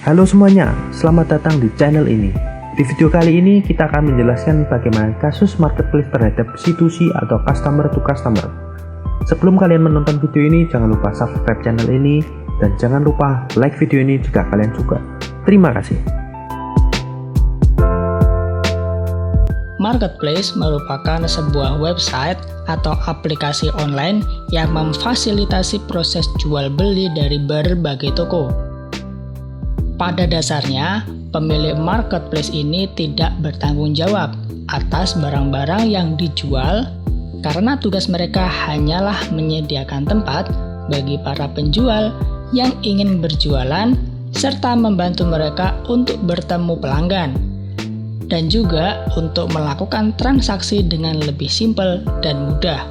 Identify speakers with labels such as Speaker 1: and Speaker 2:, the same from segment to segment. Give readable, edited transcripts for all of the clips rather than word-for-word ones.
Speaker 1: Halo semuanya, selamat datang di channel ini. Di video kali ini kita akan menjelaskan bagaimana kasus marketplace terhadap C2C atau customer to customer. Sebelum kalian menonton video ini, jangan lupa subscribe channel ini dan jangan lupa like video ini jika kalian suka. Terima kasih.
Speaker 2: Marketplace merupakan sebuah website atau aplikasi online yang memfasilitasi proses jual beli dari berbagai toko. Pada dasarnya, pemilik marketplace ini tidak bertanggung jawab atas barang-barang yang dijual karena tugas mereka hanyalah menyediakan tempat bagi para penjual yang ingin berjualan serta membantu mereka untuk bertemu pelanggan dan juga untuk melakukan transaksi dengan lebih simpel dan mudah.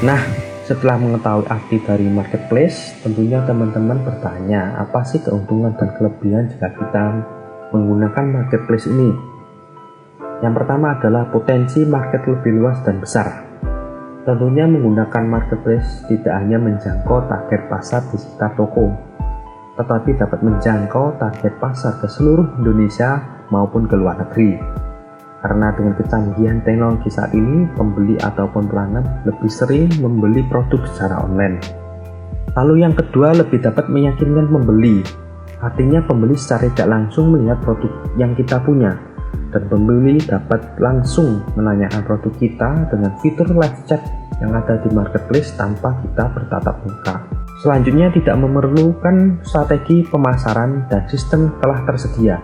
Speaker 1: Nah, setelah mengetahui arti dari marketplace, tentunya teman-teman bertanya, apa sih keuntungan dan kelebihan jika kita menggunakan marketplace ini? Yang pertama adalah potensi market lebih luas dan besar. Tentunya menggunakan marketplace tidak hanya menjangkau target pasar di sekitar toko, tetapi dapat menjangkau target pasar ke seluruh Indonesia maupun ke luar negeri. Karena dengan kecanggihan teknologi saat ini, pembeli ataupun pelanggan lebih sering membeli produk secara online. Lalu yang kedua, lebih dapat meyakinkan pembeli. Artinya pembeli secara tidak langsung melihat produk yang kita punya, dan pembeli dapat langsung menanyakan produk kita dengan fitur live chat yang ada di marketplace tanpa kita bertatap muka. Selanjutnya, tidak memerlukan strategi pemasaran dan sistem telah tersedia.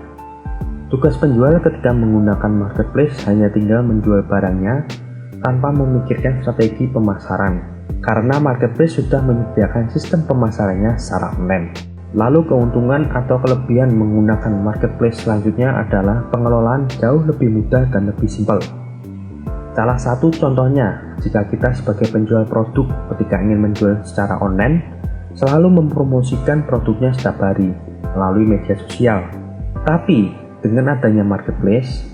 Speaker 1: Tugas penjual ketika menggunakan marketplace hanya tinggal menjual barangnya tanpa memikirkan strategi pemasaran, karena marketplace sudah menyediakan sistem pemasarannya secara online. Lalu keuntungan atau kelebihan menggunakan marketplace selanjutnya adalah pengelolaan jauh lebih mudah dan lebih simpel. Salah satu contohnya, jika kita sebagai penjual produk ketika ingin menjual secara online, selalu mempromosikan produknya setiap hari melalui media sosial. Tapi dengan adanya marketplace,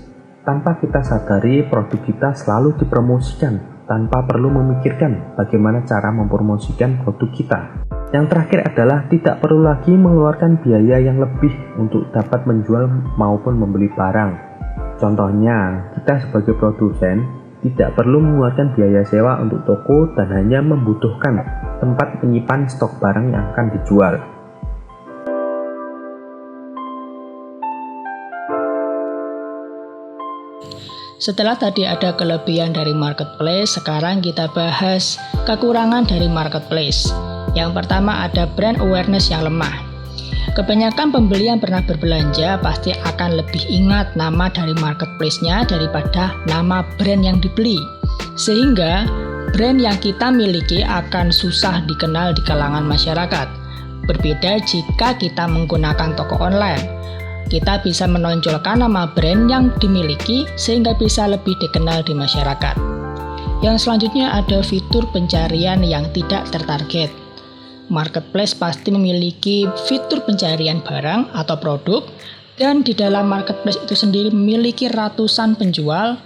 Speaker 1: tanpa kita sadari produk kita selalu dipromosikan tanpa perlu memikirkan bagaimana cara mempromosikan produk kita. Yang terakhir adalah tidak perlu lagi mengeluarkan biaya yang lebih untuk dapat menjual maupun membeli barang. Contohnya, kita sebagai produsen tidak perlu mengeluarkan biaya sewa untuk toko dan hanya membutuhkan tempat menyimpan stok barang yang akan dijual.
Speaker 2: Setelah tadi ada kelebihan dari marketplace, sekarang kita bahas kekurangan dari marketplace. Yang pertama ada brand awareness yang lemah. Kebanyakan pembeli yang pernah berbelanja pasti akan lebih ingat nama dari marketplace-nya daripada nama brand yang dibeli. Sehingga brand yang kita miliki akan susah dikenal di kalangan masyarakat. Berbeda jika kita menggunakan toko online. Kita bisa menonjolkan nama brand yang dimiliki sehingga bisa lebih dikenal di masyarakat. Yang selanjutnya ada fitur pencarian yang tidak tertarget. Marketplace pasti memiliki fitur pencarian barang atau produk, dan di dalam marketplace itu sendiri memiliki ratusan penjual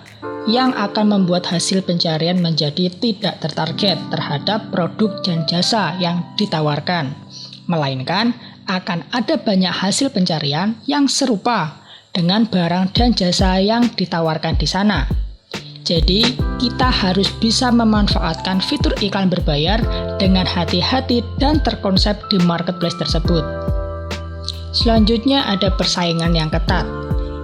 Speaker 2: yang akan membuat hasil pencarian menjadi tidak tertarget terhadap produk dan jasa yang ditawarkan, melainkan akan ada banyak hasil pencarian yang serupa dengan barang dan jasa yang ditawarkan di sana. Jadi, kita harus bisa memanfaatkan fitur iklan berbayar dengan hati-hati dan terkonsep di marketplace tersebut. Selanjutnya ada persaingan yang ketat.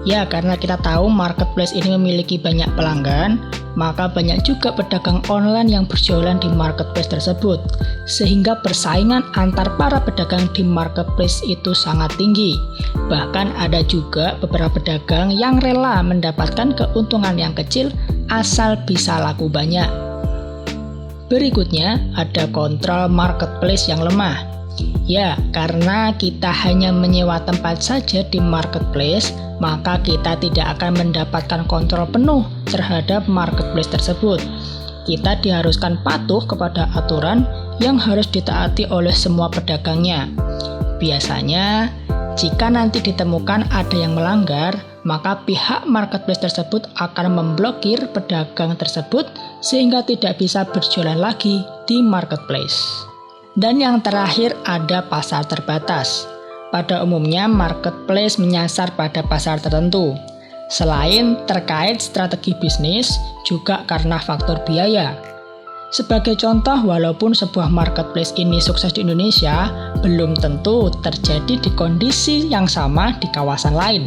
Speaker 2: Ya, karena kita tahu marketplace ini memiliki banyak pelanggan, maka banyak juga pedagang online yang berjualan di marketplace tersebut, sehingga persaingan antar para pedagang di marketplace itu sangat tinggi. Bahkan ada juga beberapa pedagang yang rela mendapatkan keuntungan yang kecil asal bisa laku banyak. Berikutnya ada kontrol marketplace yang lemah. Ya, karena kita hanya menyewa tempat saja di marketplace, maka kita tidak akan mendapatkan kontrol penuh terhadap marketplace tersebut. Kita diharuskan patuh kepada aturan yang harus ditaati oleh semua pedagangnya. Biasanya, jika nanti ditemukan ada yang melanggar, maka pihak marketplace tersebut akan memblokir pedagang tersebut sehingga tidak bisa berjualan lagi di marketplace. Dan yang terakhir ada pasar terbatas. Pada umumnya marketplace menyasar pada pasar tertentu. Selain terkait strategi bisnis, juga karena faktor biaya. Sebagai contoh, walaupun sebuah marketplace ini sukses di Indonesia, belum tentu terjadi di kondisi yang sama di kawasan lain.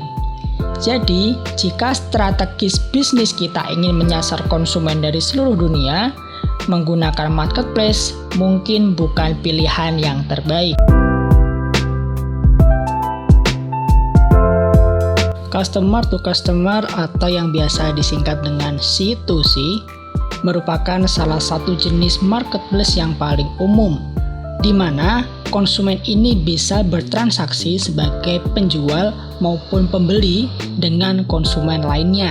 Speaker 2: Jadi, jika strategis bisnis kita ingin menyasar konsumen dari seluruh dunia, menggunakan marketplace mungkin bukan pilihan yang terbaik. Customer to customer atau yang biasa disingkat dengan C2C merupakan salah satu jenis marketplace yang paling umum, di mana konsumen ini bisa bertransaksi sebagai penjual maupun pembeli dengan konsumen lainnya.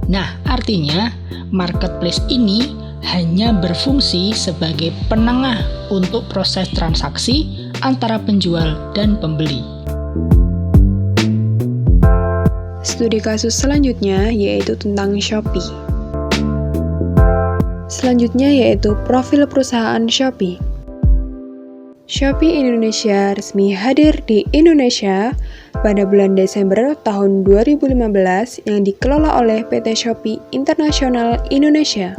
Speaker 2: Nah, artinya marketplace ini hanya berfungsi sebagai penengah untuk proses transaksi antara penjual dan pembeli.
Speaker 3: Studi kasus selanjutnya yaitu tentang Shopee. Selanjutnya yaitu profil perusahaan Shopee. Shopee Indonesia resmi hadir di Indonesia pada bulan Desember tahun 2015 yang dikelola oleh PT Shopee International Indonesia.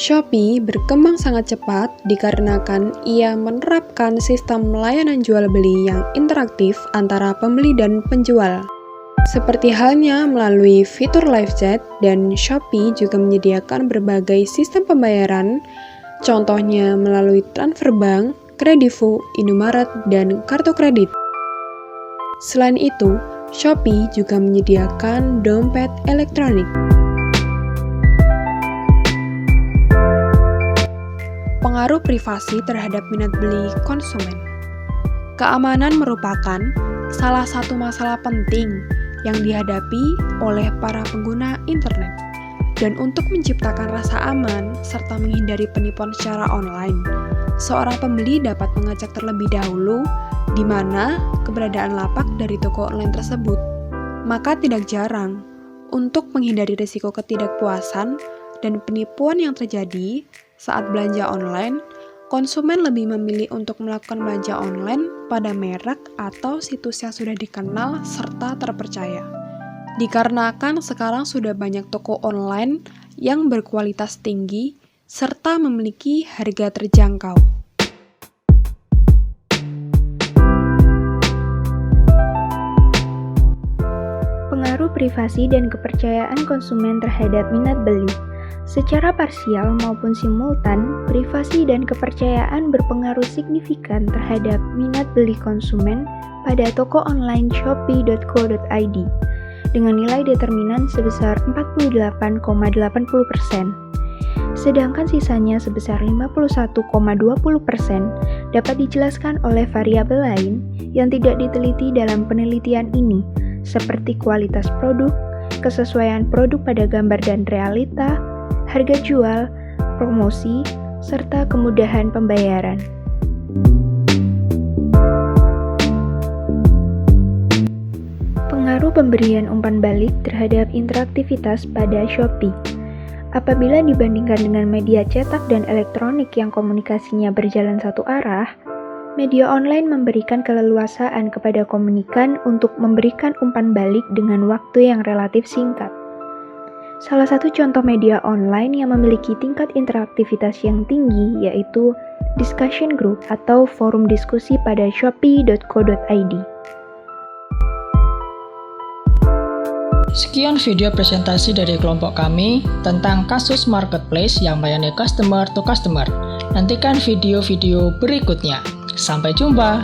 Speaker 3: Shopee berkembang sangat cepat dikarenakan ia menerapkan sistem layanan jual beli yang interaktif antara pembeli dan penjual. Seperti halnya melalui fitur live chat, dan Shopee juga menyediakan berbagai sistem pembayaran, contohnya melalui transfer bank, Kredivo, Indomaret, dan kartu kredit. Selain itu, Shopee juga menyediakan dompet elektronik. Pengaruh privasi terhadap minat beli konsumen. Keamanan merupakan salah satu masalah penting yang dihadapi oleh para pengguna internet. Dan untuk menciptakan rasa aman serta menghindari penipuan secara online, seorang pembeli dapat mengecek terlebih dahulu di mana keberadaan lapak dari toko online tersebut. Maka tidak jarang, untuk menghindari risiko ketidakpuasan dan penipuan yang terjadi saat belanja online, konsumen lebih memilih untuk melakukan belanja online pada merek atau situs yang sudah dikenal serta terpercaya. Dikarenakan sekarang sudah banyak toko online yang berkualitas tinggi serta memiliki harga terjangkau.
Speaker 4: Pengaruh privasi dan kepercayaan konsumen terhadap minat beli. Secara parsial maupun simultan, privasi dan kepercayaan berpengaruh signifikan terhadap minat beli konsumen pada toko online shopee.co.id dengan nilai determinan sebesar 48,80%. Sedangkan sisanya sebesar 51,20% dapat dijelaskan oleh variabel lain yang tidak diteliti dalam penelitian ini, seperti kualitas produk, kesesuaian produk pada gambar dan realita, harga jual, promosi, serta kemudahan pembayaran. Pengaruh pemberian umpan balik terhadap interaktivitas pada Shopee. Apabila dibandingkan dengan media cetak dan elektronik yang komunikasinya berjalan satu arah, media online memberikan keleluasaan kepada komunikan untuk memberikan umpan balik dengan waktu yang relatif singkat. Salah satu contoh media online yang memiliki tingkat interaktivitas yang tinggi yaitu discussion group atau forum diskusi pada shopee.co.id.
Speaker 2: Sekian video presentasi dari kelompok kami tentang kasus marketplace yang melayani customer to customer. Nantikan video-video berikutnya. Sampai jumpa!